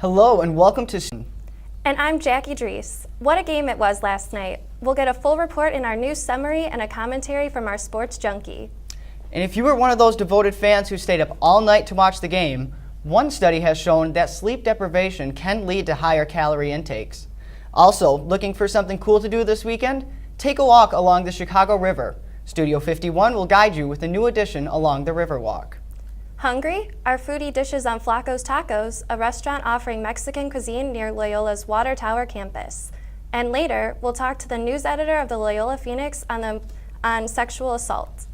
Hello and welcome to... And I'm Jackie Drees. What a game it was last night. We'll get a full report in our news summary and a commentary from our sports junkie. And if you were one of those devoted fans who stayed up all night to watch the game, one study has shown that sleep deprivation can lead to higher calorie intakes. Also, looking for something cool to do this weekend? Take a walk along the Chicago River. Studio 51 will guide you with a new addition along the Riverwalk. Hungry? Our foodie dishes on Flaco's Tacos, a restaurant offering Mexican cuisine near Loyola's Water Tower campus. And later, we'll talk to the news editor of the Loyola Phoenix on sexual assault.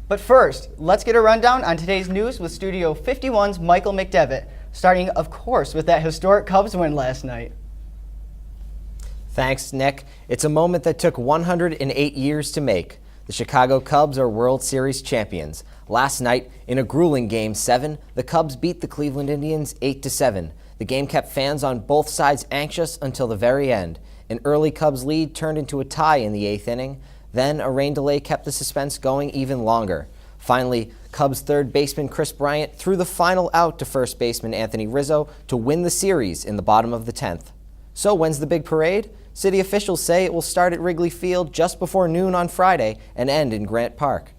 But first, let's get a rundown on today's news with Studio 51's Michael McDevitt, starting, of course, with that historic Cubs win last night. Thanks, Nick. It's a moment that took 108 years to make. The Chicago Cubs are World Series champions. Last night, in a grueling Game 7, the Cubs beat the Cleveland Indians 8-7. The game kept fans on both sides anxious until the very end. An early Cubs lead turned into a tie in the 8th inning. Then a rain delay kept the suspense going even longer. Finally, Cubs third baseman Chris Bryant threw the final out to first baseman Anthony Rizzo to win the series in the bottom of the 10th. So when's the big parade? City officials say it will start at Wrigley Field just before noon on Friday and end in Grant Park.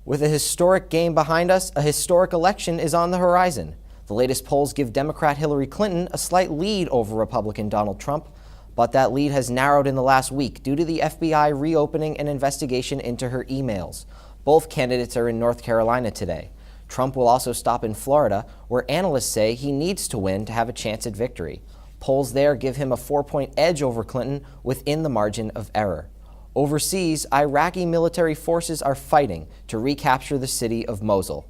With a historic game behind us, a historic election is on the horizon. The latest polls give Democrat Hillary Clinton a slight lead over Republican Donald Trump, but that lead has narrowed in the last week due to the FBI reopening an investigation into her emails. Both candidates are in North Carolina today. Trump will also stop in Florida, where analysts say he needs to win to have a chance at victory. Polls there give him a 4-point edge over Clinton within the margin of error. Overseas, Iraqi military forces are fighting to recapture the city of Mosul.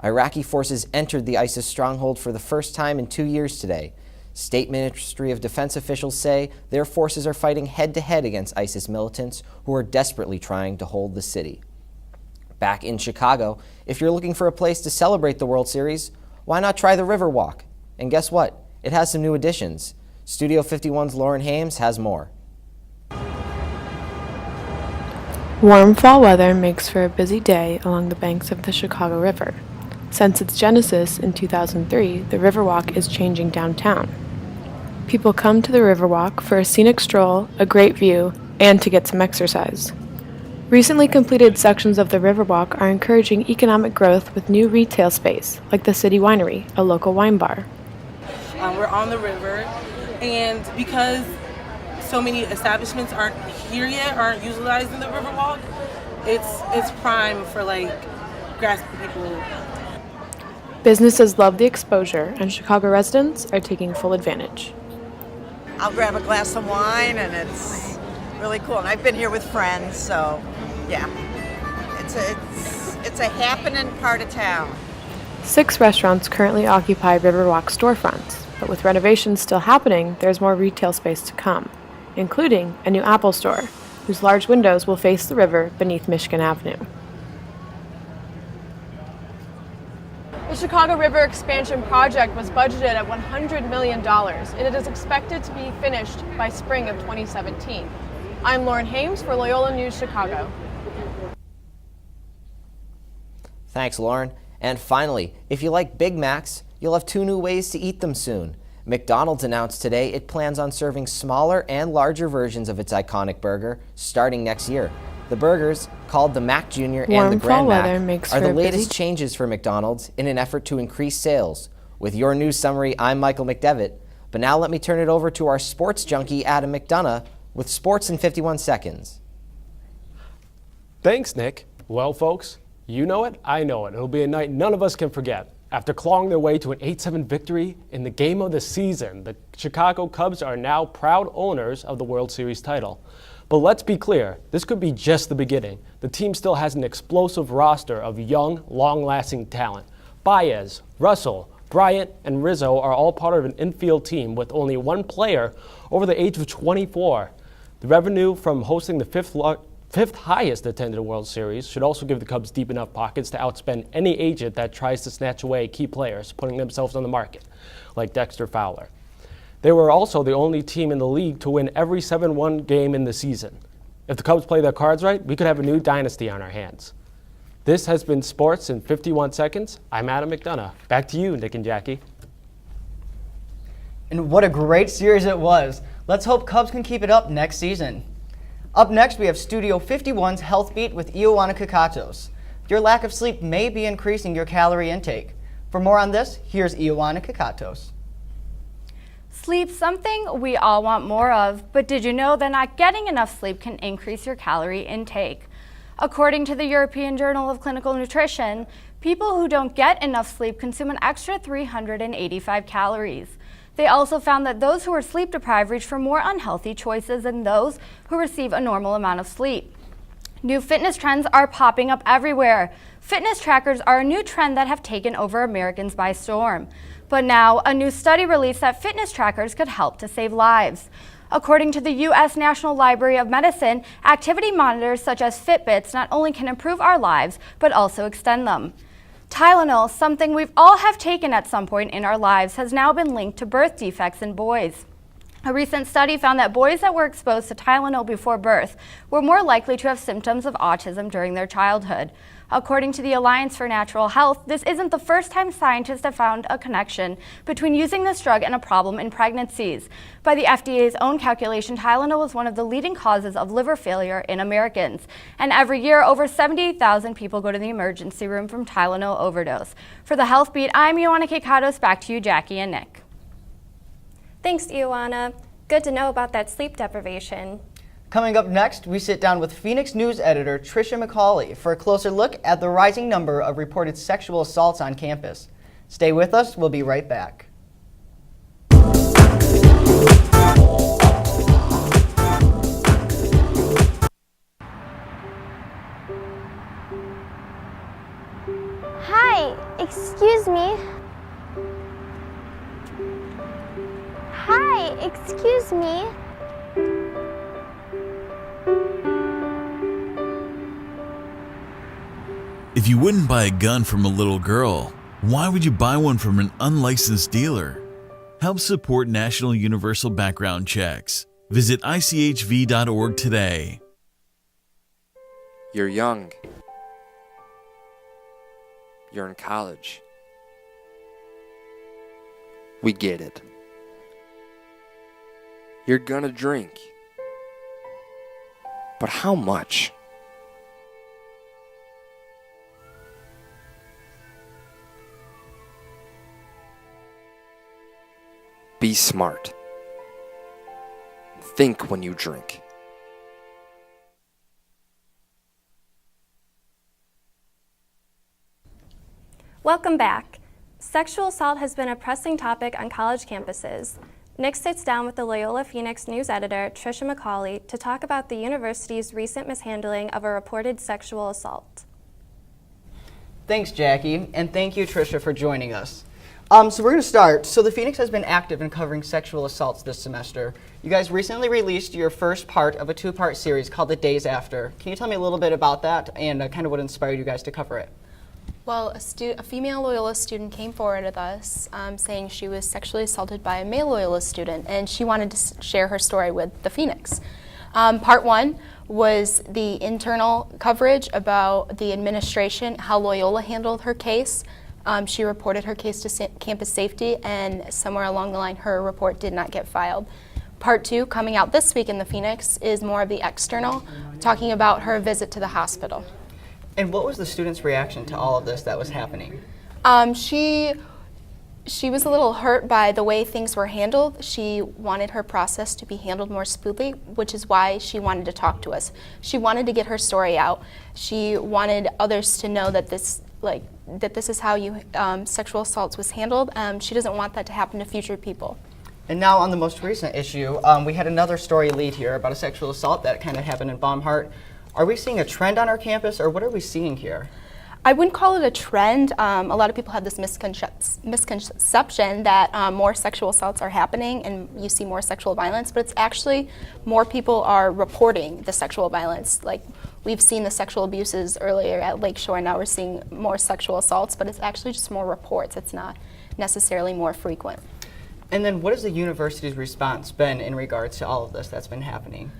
Iraqi forces entered the ISIS stronghold for the first time in 2 years today. State Ministry of Defense officials say their forces are fighting head-to-head against ISIS militants who are desperately trying to hold the city. Back in Chicago, if you're looking for a place to celebrate the World Series, why not try the Riverwalk? And guess what? It has some new additions. Studio 51's Lauren Hames has more. Warm fall weather makes for a busy day along the banks of the Chicago River. Since its genesis in 2003, the Riverwalk is changing downtown. People come to the Riverwalk for a scenic stroll, a great view, and to get some exercise. Recently completed sections of the Riverwalk are encouraging economic growth with new retail space, like the City Winery, a local wine bar. We're on the river, and because so many establishments aren't here yet, aren't utilizing the Riverwalk, it's prime for like grassroots people. Businesses love the exposure, and Chicago residents are taking full advantage. I'll grab a glass of wine, and it's really cool. And I've been here with friends, so yeah, it's a happening part of town. 6 restaurants currently occupy Riverwalk storefronts, but with renovations still happening, there's more retail space to come, including a new Apple store, whose large windows will face the river beneath Michigan Avenue. The Chicago River expansion project was budgeted at $100 million, and it is expected to be finished by spring of 2017. I'm Lauren Hames for Loyola News Chicago. Thanks, Lauren. And finally, if you like Big Macs, you'll have 2 new ways to eat them soon. McDonald's announced today it plans on serving smaller and larger versions of its iconic burger starting next year. The burgers, called the Mac Jr. and the Grand Mac, are the latest changes for McDonald's in an effort to increase sales. With your news summary, I'm Michael McDevitt. But now let me turn it over to our sports junkie, Adam McDonough, with Sports in 51 Seconds. Thanks, Nick. Well, folks, you know it, I know it. It'll be a night none of us can forget. After clawing their way to an 8-7 victory in the game of the season, the Chicago Cubs are now proud owners of the World Series title. But let's be clear, this could be just the beginning. The team still has an explosive roster of young, long-lasting talent. Baez, Russell, Bryant, and Rizzo are all part of an infield team with only one player over the age of 24. The revenue from hosting the fifth highest attended World Series should also give the Cubs deep enough pockets to outspend any agent that tries to snatch away key players putting themselves on the market, like Dexter Fowler. They were also the only team in the league to win every 7-1 game in the season. If the Cubs play their cards right, we could have a new dynasty on our hands. This has been Sports in 51 Seconds. I'm Adam McDonough. Back to you, Nick and Jackie. And what a great series it was. Let's hope Cubs can keep it up next season. Up next, we have Studio 51's Health Beat with Ioana Kakatos. Your lack of sleep may be increasing your calorie intake. For more on this, here's Ioana Kakatos. Sleep's something we all want more of, but did you know that not getting enough sleep can increase your calorie intake? According to the European Journal of Clinical Nutrition, people who don't get enough sleep consume an extra 385 calories. They also found that those who are sleep deprived reach for more unhealthy choices than those who receive a normal amount of sleep. New fitness trends are popping up everywhere. Fitness trackers are a new trend that have taken over Americans by storm. But now, a new study released that fitness trackers could help to save lives. According to the U.S. National Library of Medicine, activity monitors such as Fitbits not only can improve our lives, but also extend them. Tylenol, something we've all have taken at some point in our lives, has now been linked to birth defects in boys. A recent study found that boys that were exposed to Tylenol before birth were more likely to have symptoms of autism during their childhood. According to the Alliance for Natural Health, this isn't the first time scientists have found a connection between using this drug and a problem in pregnancies. By the FDA's own calculation, Tylenol is one of the leading causes of liver failure in Americans. And every year, over 78,000 people go to the emergency room from Tylenol overdose. For the Health Beat, I'm Ioana Kikatos. Back to you, Jackie and Nick. Thanks, Ioana. Good to know about that sleep deprivation. Coming up next, we sit down with Phoenix News editor Tricia McCauley for a closer look at the rising number of reported sexual assaults on campus. Stay with us, we'll be right back. Hi, excuse me. Hi, excuse me. If you wouldn't buy a gun from a little girl, why would you buy one from an unlicensed dealer? Help support National Universal Background Checks. Visit ICHV.org today. You're young. You're in college. We get it. You're gonna drink. But how much? Be smart. Think when you drink. Welcome back. Sexual assault has been a pressing topic on college campuses. Nick sits down with the Loyola Phoenix news editor, Tricia McCauley, to talk about the university's recent mishandling of a reported sexual assault. Thanks, Jackie, and thank you, Tricia, for joining us. So we're going to start. So the Phoenix has been active in covering sexual assaults this semester. You guys recently released your first part of a two-part series called The Days After. Can you tell me a little bit about that and kind of what inspired you guys to cover it? Well, a female Loyola student came forward with us saying she was sexually assaulted by a male Loyola student, and she wanted to share her story with the Phoenix. Part one was the internal coverage about the administration, how Loyola handled her case. She reported her case to campus safety, and somewhere along the line, her report did not get filed. Part two, coming out this week in the Phoenix, is more of the external, talking about her visit to the hospital. And what was the students' reaction to all of this that was happening? She was a little hurt by the way things were handled. She wanted her process to be handled more smoothly, which is why she wanted to talk to us. She wanted to get her story out. She wanted others to know that this is how sexual assaults was handled. She doesn't want that to happen to future people. And now on the most recent issue, we had another story lead here about a sexual assault that kind of happened in Baumhart. Are we seeing a trend on our campus, or what are we seeing here? I wouldn't call it a trend. A lot of people have this misconception that more sexual assaults are happening and you see more sexual violence, but it's actually more people are reporting the sexual violence. Like, we've seen the sexual abuses earlier at Lakeshore, now we're seeing more sexual assaults, but it's actually just more reports. It's not necessarily more frequent. And then what has the university's response been in regards to all of this that's been happening?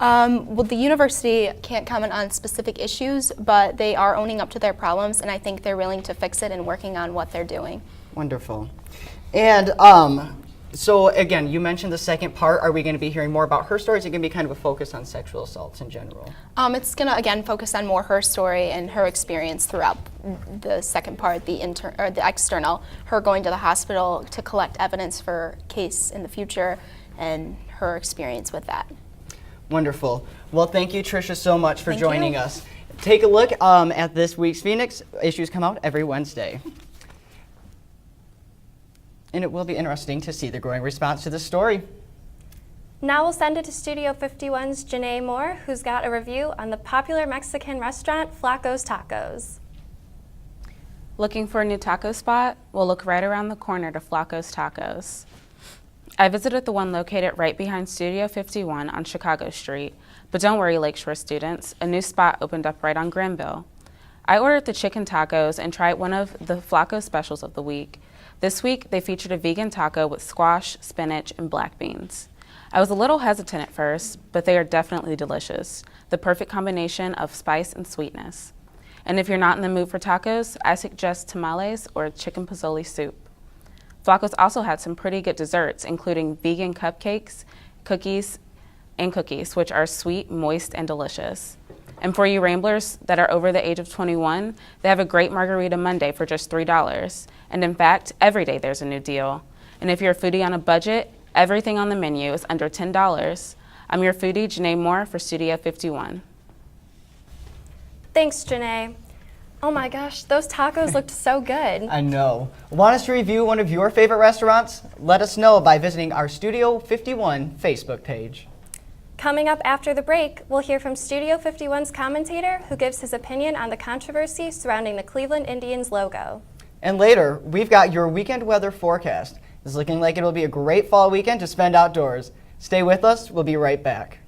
Well, the university can't comment on specific issues, but they are owning up to their problems, and I think they're willing to fix it and working on what they're doing. Wonderful. And So again, you mentioned the second part. Are we going to be hearing more about her story? Is it going to be kind of a focus on sexual assaults in general? It's going to, again, focus on more her story and her experience throughout the second part, the external, her going to the hospital to collect evidence for a case in the future and her experience with that. Wonderful. Well, thank you, Tricia, so much for Thank joining you. us. Take a look at this week's Phoenix. Issues come out every Wednesday. And it will be interesting to see the growing response to this story. Now we'll send it to Studio 51's Janae Moore, who's got a review on the popular Mexican restaurant Flaco's Tacos. Looking for a new taco spot? We'll look right around the corner to Flaco's Tacos. I visited the one located right behind Studio 51 on Chicago Street, but don't worry, Lakeshore students, a new spot opened up right on Granville. I ordered the chicken tacos and tried one of the Flaco specials of the week. This week, they featured a vegan taco with squash, spinach, and black beans. I was a little hesitant at first, but they are definitely delicious, the perfect combination of spice and sweetness. And if you're not in the mood for tacos, I suggest tamales or chicken pozole soup. Flaco's also had some pretty good desserts, including vegan cupcakes, cookies, which are sweet, moist, and delicious. And for you Ramblers that are over the age of 21, they have a great Margarita Monday for just $3. And in fact, every day there's a new deal. And if you're a foodie on a budget, everything on the menu is under $10. I'm your foodie, Janae Moore, for Studio 51. Thanks, Janae. Oh my gosh, those tacos looked so good. I know. Want us to review one of your favorite restaurants? Let us know by visiting our Studio 51 Facebook page. Coming up after the break, we'll hear from Studio 51's commentator who gives his opinion on the controversy surrounding the Cleveland Indians logo. And later, we've got your weekend weather forecast. It's looking like it'll be a great fall weekend to spend outdoors. Stay with us, we'll be right back.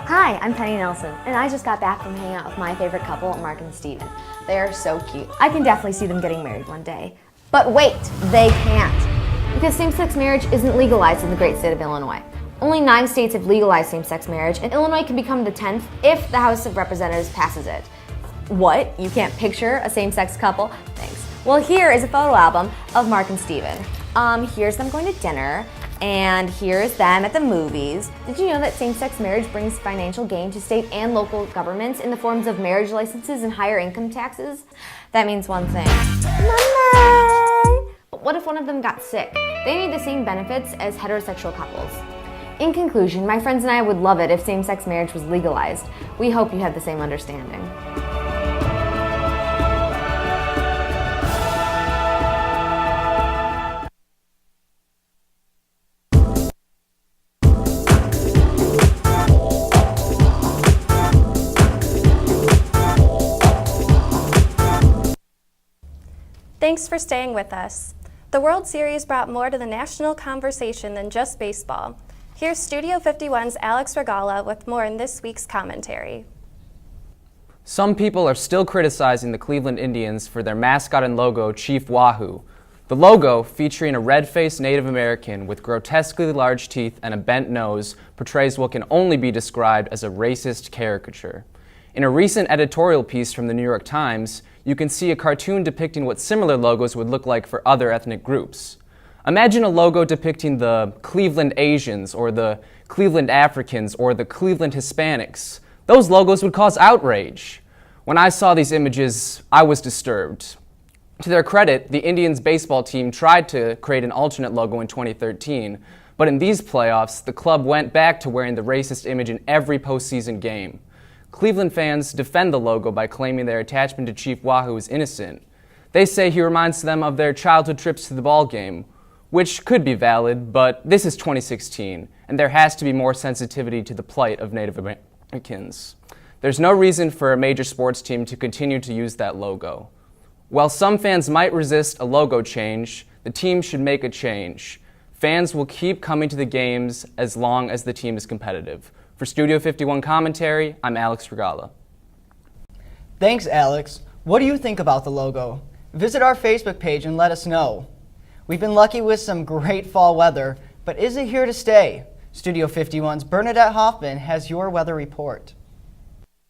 Hi, I'm Penny Nelson, and I just got back from hanging out with my favorite couple, Mark and Steven. They are so cute. I can definitely see them getting married one day. But wait, they can't. Because same-sex marriage isn't legalized in the great state of Illinois. Only 9 states have legalized same-sex marriage, and Illinois can become the 10th if the House of Representatives passes it. What? You can't picture a same-sex couple? Thanks. Well, here is a photo album of Mark and Steven. Here's them going to dinner, and here's them at the movies. Did you know that same-sex marriage brings financial gain to state and local governments in the forms of marriage licenses and higher income taxes? That means one thing. Money! But what if one of them got sick? They need the same benefits as heterosexual couples. In conclusion, my friends and I would love it if same-sex marriage was legalized. We hope you have the same understanding. Thanks for staying with us. The World Series brought more to the national conversation than just baseball. Here's Studio 51's Alex Regala with more in this week's commentary. Some people are still criticizing the Cleveland Indians for their mascot and logo, Chief Wahoo. The logo, featuring a red-faced Native American with grotesquely large teeth and a bent nose, portrays what can only be described as a racist caricature. In a recent editorial piece from the New York Times, you can see a cartoon depicting what similar logos would look like for other ethnic groups. Imagine a logo depicting the Cleveland Asians, or the Cleveland Africans, or the Cleveland Hispanics. Those logos would cause outrage. When I saw these images, I was disturbed. To their credit, the Indians baseball team tried to create an alternate logo in 2013, but in these playoffs, the club went back to wearing the racist image in every postseason game. Cleveland fans defend the logo by claiming their attachment to Chief Wahoo is innocent. They say he reminds them of their childhood trips to the ball game, which could be valid, but this is 2016, and there has to be more sensitivity to the plight of Native Americans. There's no reason for a major sports team to continue to use that logo. While some fans might resist a logo change, the team should make a change. Fans will keep coming to the games as long as the team is competitive. For Studio 51 commentary, I'm Alex Regala. Thanks, Alex. What do you think about the logo? Visit our Facebook page and let us know. We've been lucky with some great fall weather, but is it here to stay? Studio 51's Bernadette Hoffman has your weather report.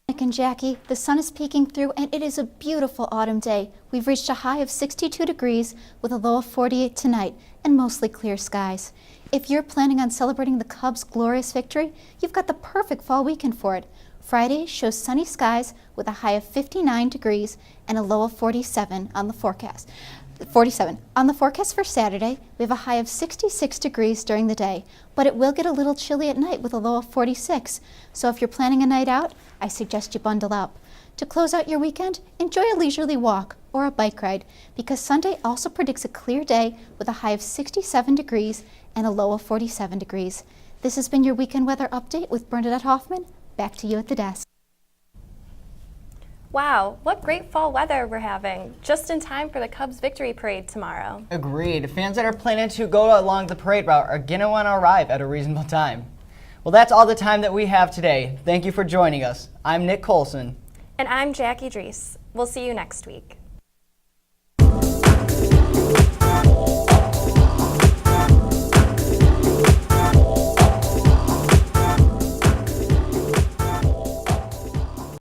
Nick and Jackie, the sun is peeking through and it is a beautiful autumn day. We've reached a high of 62 degrees with a low of 48 tonight and mostly clear skies. If you're planning on celebrating the Cubs' glorious victory, you've got the perfect fall weekend for it. Friday shows sunny skies with a high of 59 degrees and a low of 47 on the forecast. 47. On the forecast for Saturday, we have a high of 66 degrees during the day, but it will get a little chilly at night with a low of 46. So if you're planning a night out, I suggest you bundle up. To close out your weekend, enjoy a leisurely walk or a bike ride, because Sunday also predicts a clear day with a high of 67 degrees and a low of 47 degrees. This has been your weekend weather update with Bernadette Hoffman. Back to you at the desk. Wow, what great fall weather we're having, just in time for the Cubs victory parade tomorrow. Agreed. Fans that are planning to go along the parade route are going to want to arrive at a reasonable time. Well, that's all the time that we have today. Thank you for joining us. I'm Nick Colson. And I'm Jackie Drees. We'll see you next week.